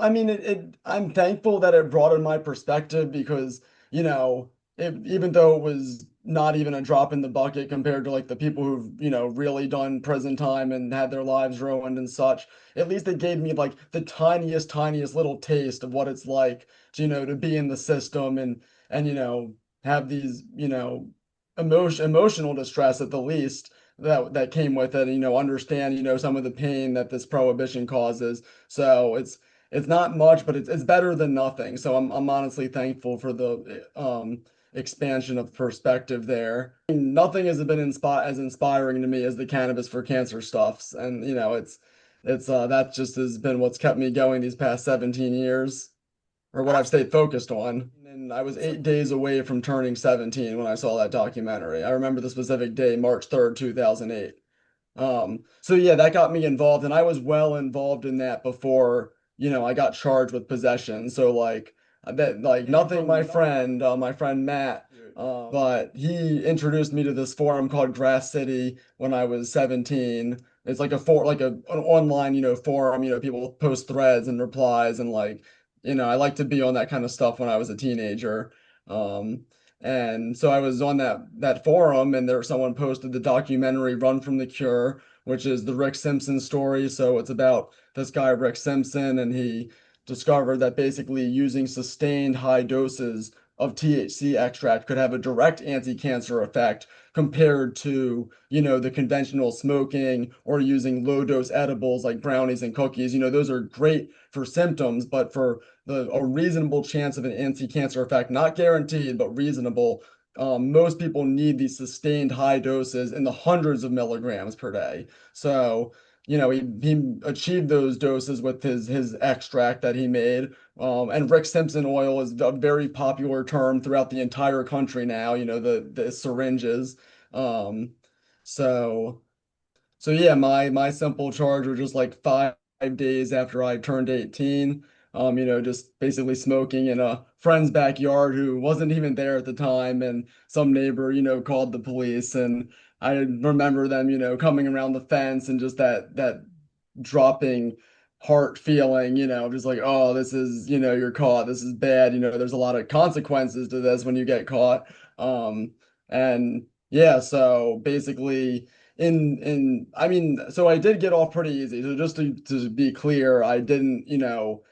I mean, I'm thankful that it broadened my perspective because, you know, even though it was not even a drop in the bucket compared to like the people who've, really done prison time and had their lives ruined and such, at least it gave me like the tiniest little taste of what it's like to, to be in the system and, have these, emotional distress at the least that came with it, understand, some of the pain that this prohibition causes. So it's not much, but it's better than nothing. So I'm honestly thankful for the expansion of perspective there. I mean, nothing has been as inspiring to me as the cannabis for cancer stuffs, and it's that just has been what's kept me going these past 17 years, or what I've stayed focused on. And I was 8 days away from turning 17 when I saw that documentary. I remember the specific day, March 3rd, 2008. So yeah, that got me involved, and I was well involved in that before, I got charged with possession. So like that, like nothing my friend Matt, but he introduced me to this forum called Grass City when I was 17. It's like an online, forum, people post threads and replies and like, I like to be on that kind of stuff when I was a teenager. Um, and so I was on that forum, and someone posted the documentary Run from the Cure, which is the Rick Simpson story. So it's about this guy Rick Simpson, and he discovered that basically using sustained high doses of THC extract could have a direct anti-cancer effect compared to, the conventional smoking or using low dose edibles like brownies and cookies. Those are great for symptoms, but for a reasonable chance of an anti-cancer effect, not guaranteed, but reasonable. Most people need these sustained high doses in the hundreds of milligrams per day. So, he achieved those doses with his extract that he made. And Rick Simpson oil is a very popular term throughout the entire country now, the syringes. Um, so so yeah, my simple charge was just like 5 days after I turned 18. Just basically smoking in a friend's backyard who wasn't even there at the time, and some neighbor, called the police, and I remember them, coming around the fence and just that dropping heart feeling, just like, oh, this is, you're caught. This is bad. There's a lot of consequences to this when you get caught. And yeah, so basically I mean, so I did get off pretty easy. So just to be clear, I didn't,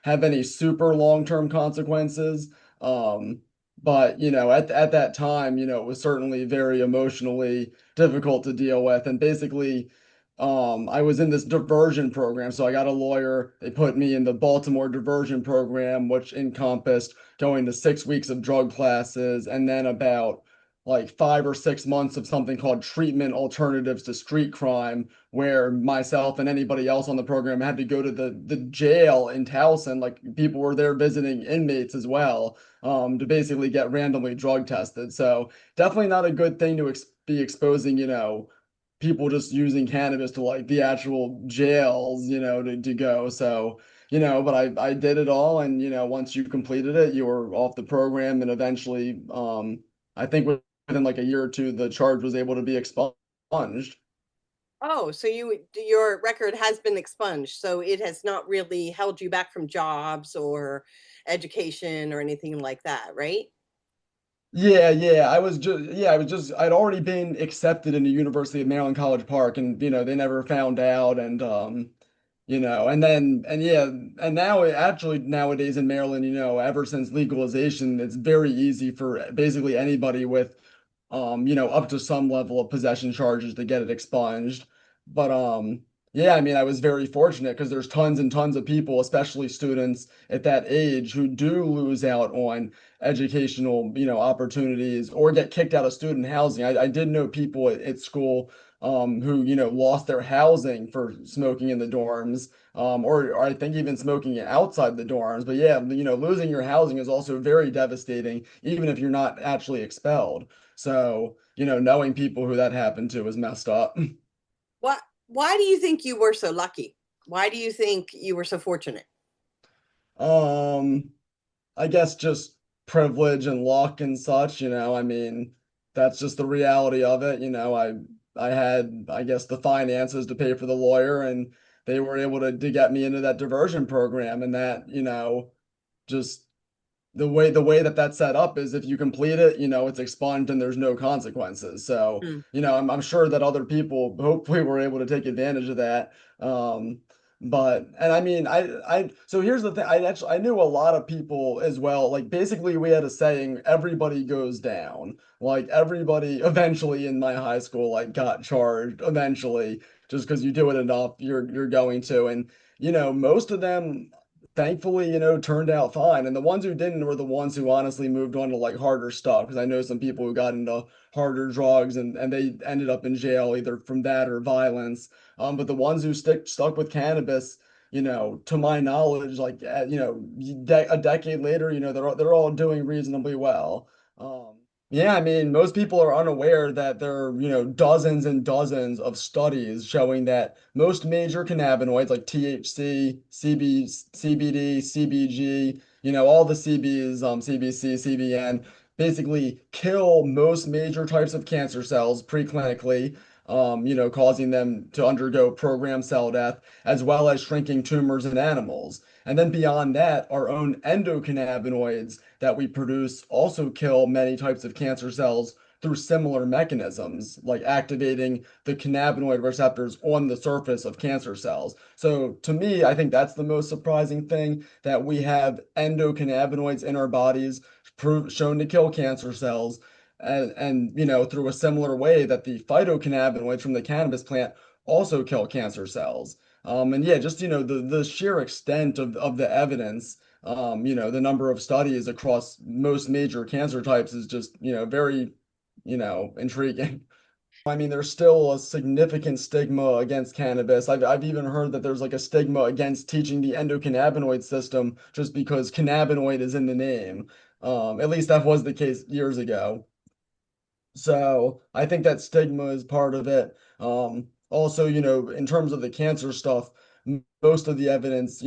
have any super long-term consequences. Um, but at that time, it was certainly very emotionally difficult to deal with. And basically, I was in this diversion program. So I got a lawyer. They put me in the Baltimore diversion program, which encompassed going to 6 weeks of drug classes and then about like 5 or 6 months of something called treatment alternatives to street crime, where myself and anybody else on the program had to go to the jail in Towson. Like people were there visiting inmates as well, to basically get randomly drug tested. So definitely not a good thing to be exposing, people just using cannabis to like the actual jails, to go. So, but I did it all, and once you completed it, you were off the program, and eventually, I think within like a year or two, the charge was able to be expunged. Oh, so your record has been expunged, so it has not really held you back from jobs or education or anything like that, right? Yeah. I'd already been accepted into University of Maryland College Park, and they never found out, and and yeah, and now actually nowadays in Maryland, ever since legalization, it's very easy for basically anybody with up to some level of possession charges to get it expunged. But yeah, I mean, I was very fortunate because there's tons and tons of people, especially students at that age, who do lose out on educational, opportunities or get kicked out of student housing. I did know people at school who, lost their housing for smoking in the dorms, or I think even smoking outside the dorms. But yeah, losing your housing is also very devastating, even if you're not actually expelled. So, knowing people who that happened to is messed up. What why do you think you were so lucky? Why do you think you were so fortunate? Um, I guess just privilege and luck and such, I mean, that's just the reality of it. I had, I guess, the finances to pay for the lawyer, and they were able to get me into that diversion program, and that, just the way that that's set up is if you complete it, it's expunged and there's no consequences. So, Mm. I'm sure that other people hopefully were able to take advantage of that. Um, but and I mean, so here's the thing. I knew a lot of people as well. Like basically, we had a saying, everybody goes down. Like everybody eventually in my high school like got charged eventually, just because you do it enough, you're going to. And most of them thankfully, turned out fine. And the ones who didn't were the ones who honestly moved on to like harder stuff. Because I know some people who got into harder drugs and they ended up in jail either from that or violence. But the ones who stuck with cannabis, to my knowledge, like a decade later, they're all doing reasonably well. Yeah, I mean, most people are unaware that there are, dozens and dozens of studies showing that most major cannabinoids like THC, CBD, CBG, all the CBs, CBC, CBN, basically kill most major types of cancer cells preclinically, causing them to undergo programmed cell death, as well as shrinking tumors in animals. And then beyond that, our own endocannabinoids that we produce also kill many types of cancer cells through similar mechanisms, like activating the cannabinoid receptors on the surface of cancer cells. So to me, I think that's the most surprising thing, that we have endocannabinoids in our bodies shown to kill cancer cells. And through a similar way that the phytocannabinoids from the cannabis plant also kill cancer cells. And yeah, just the sheer extent of the evidence, the number of studies across most major cancer types is just, very, intriguing. I mean, there's still a significant stigma against cannabis. I've even heard that there's like a stigma against teaching the endocannabinoid system just because cannabinoid is in the name. At least that was the case years ago. So I think that stigma is part of it. Also, in terms of the cancer stuff, most of the evidence,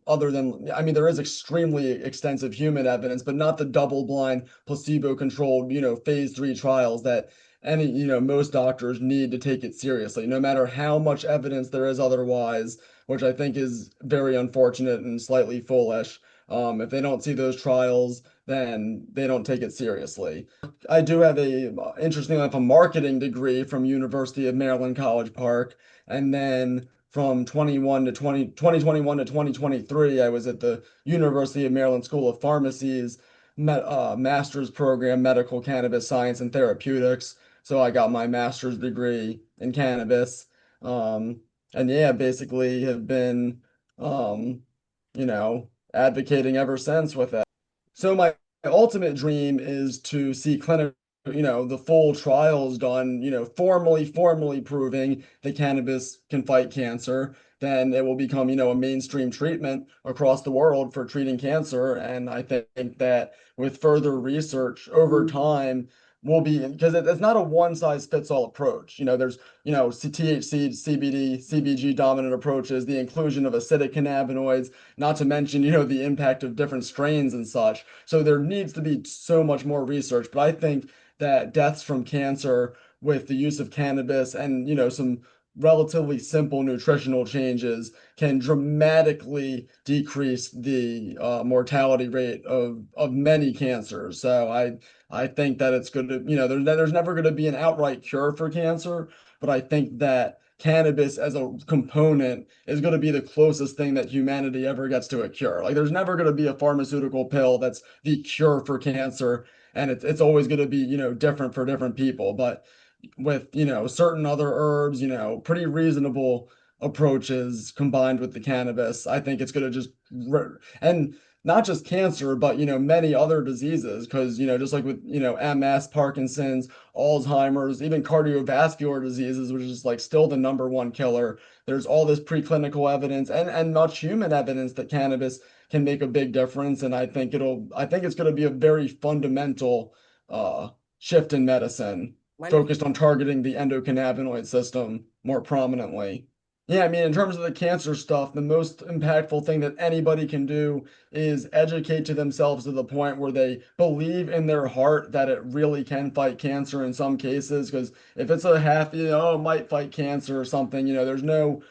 other than, I mean, there is extremely extensive human evidence, but not the double-blind, placebo-controlled, phase 3 trials that most doctors need to take it seriously, no matter how much evidence there is otherwise, which I think is very unfortunate and slightly foolish. If they don't see those trials, then they don't take it seriously. I do have interestingly enough, a marketing degree from University of Maryland College Park. And then from 2021 to 2023, I was at the University of Maryland School of Pharmacy's master's program, Medical Cannabis Science and Therapeutics. So I got my master's degree in cannabis. Um, and yeah, basically have been, um, advocating ever since with that. So my ultimate dream is to see clinical, the full trials done, formally proving that cannabis can fight cancer. Then it will become, a mainstream treatment across the world for treating cancer. And I think that with further research over time, will be, because it's not a one size fits all approach. There's, THC, CBD, CBG dominant approaches, the inclusion of acidic cannabinoids, not to mention, the impact of different strains and such. So there needs to be so much more research. But I think that deaths from cancer with the use of cannabis and, some relatively simple nutritional changes can dramatically decrease the mortality rate of many cancers. So I think that it's going to, there's never going to be an outright cure for cancer, but I think that cannabis as a component is going to be the closest thing that humanity ever gets to a cure. Like there's never going to be a pharmaceutical pill that's the cure for cancer, and it's always going to be, different for different people. But with, certain other herbs, pretty reasonable approaches combined with the cannabis, I think it's going to just and not just cancer, but many other diseases, because just like with MS, Parkinson's, Alzheimer's, even cardiovascular diseases, which is like still the number one killer. There's all this preclinical evidence and much human evidence that cannabis can make a big difference. And I think it's going to be a very fundamental uh, shift in medicine, Wonderful. focused on targeting the endocannabinoid system more prominently. Yeah, I mean, in terms of the cancer stuff, the most impactful thing that anybody can do is educate to themselves to the point where they believe in their heart that it really can fight cancer in some cases. Because if it's a half, oh, it might fight cancer or something, there's no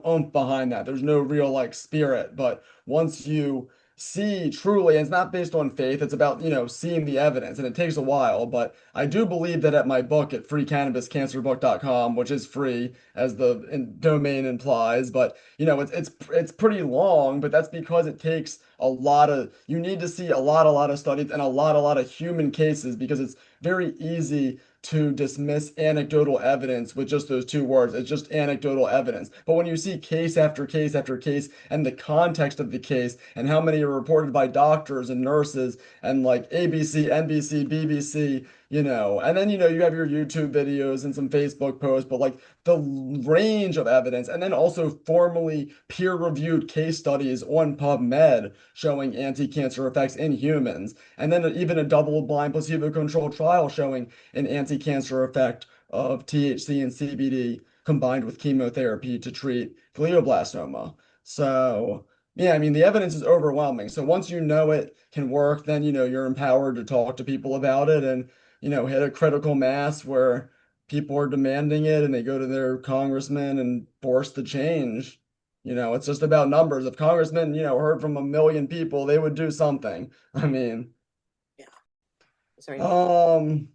oomph behind that. There's no real like spirit. But once you see truly, and it's not based on faith, it's about, seeing the evidence, and it takes a while. But I do believe that at my book at freecannabiscancerbook.com, which is free as the domain implies, but it's pretty long, but that's because it takes you need to see a lot of studies and a lot of human cases because it's very easy to dismiss anecdotal evidence with just those two words. It's just anecdotal evidence. But when you see case after case after case and the context of the case and how many are reported by doctors and nurses and like ABC, NBC, BBC, and then you have your YouTube videos and some Facebook posts, but like the range of evidence, and then also formally peer-reviewed case studies on PubMed showing anti-cancer effects in humans, and then even a double-blind placebo-controlled trial showing an anti-cancer effect of THC and CBD combined with chemotherapy to treat glioblastoma. So, yeah, I mean, the evidence is overwhelming. So once you know it can work, then you're empowered to talk to people about it and hit a critical mass where people are demanding it and they go to their congressman and force the change. It's just about numbers. If congressmen, heard from a million people, they would do something. I mean, Yeah. Is there anything? um,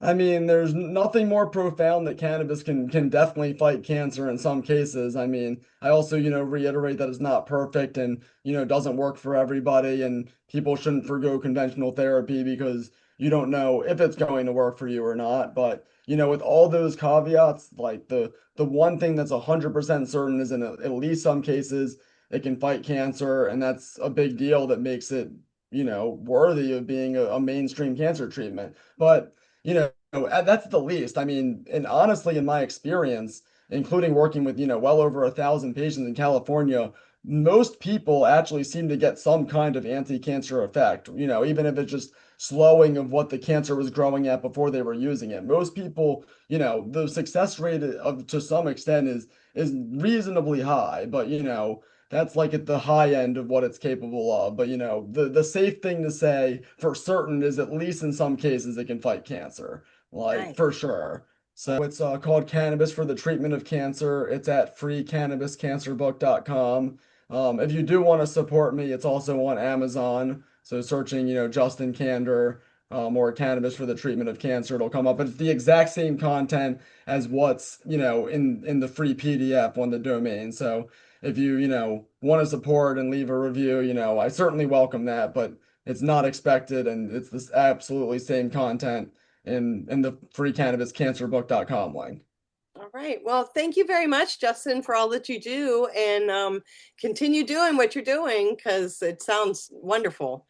there's nothing more profound that cannabis can definitely fight cancer in some cases. I mean, I also, reiterate that it's not perfect and, doesn't work for everybody, and people shouldn't forgo conventional therapy because you don't know if it's going to work for you or not. But, with all those caveats, like the one thing that's 100% certain is in at least some cases it can fight cancer, and that's a big deal that makes it, worthy of being a mainstream cancer treatment. But that's the least. I mean, and honestly, in my experience, including working with, well over 1,000 patients in California, most people actually seem to get some kind of anti-cancer effect, even if it's just slowing of what the cancer was growing at before they were using it. Most people, the success rate of to some extent is reasonably high, but that's like at the high end of what it's capable of. But the safe thing to say for certain is at least in some cases it can fight cancer, like Nice. for sure. So it's called Cannabis for the Treatment of Cancer. It's at freecannabiscancerbook.com. If you do want to support me, it's also on Amazon. So searching, Justin Kander, or Cannabis for the Treatment of Cancer, it'll come up. But it's the exact same content as what's, in the free PDF on the domain. So if you, want to support and leave a review, I certainly welcome that, but it's not expected, and it's this absolutely same content in the freecannabiscancerbook.com link. All right. Well, thank you very much, Justin, for all that you do, and continue doing what you're doing because it sounds wonderful.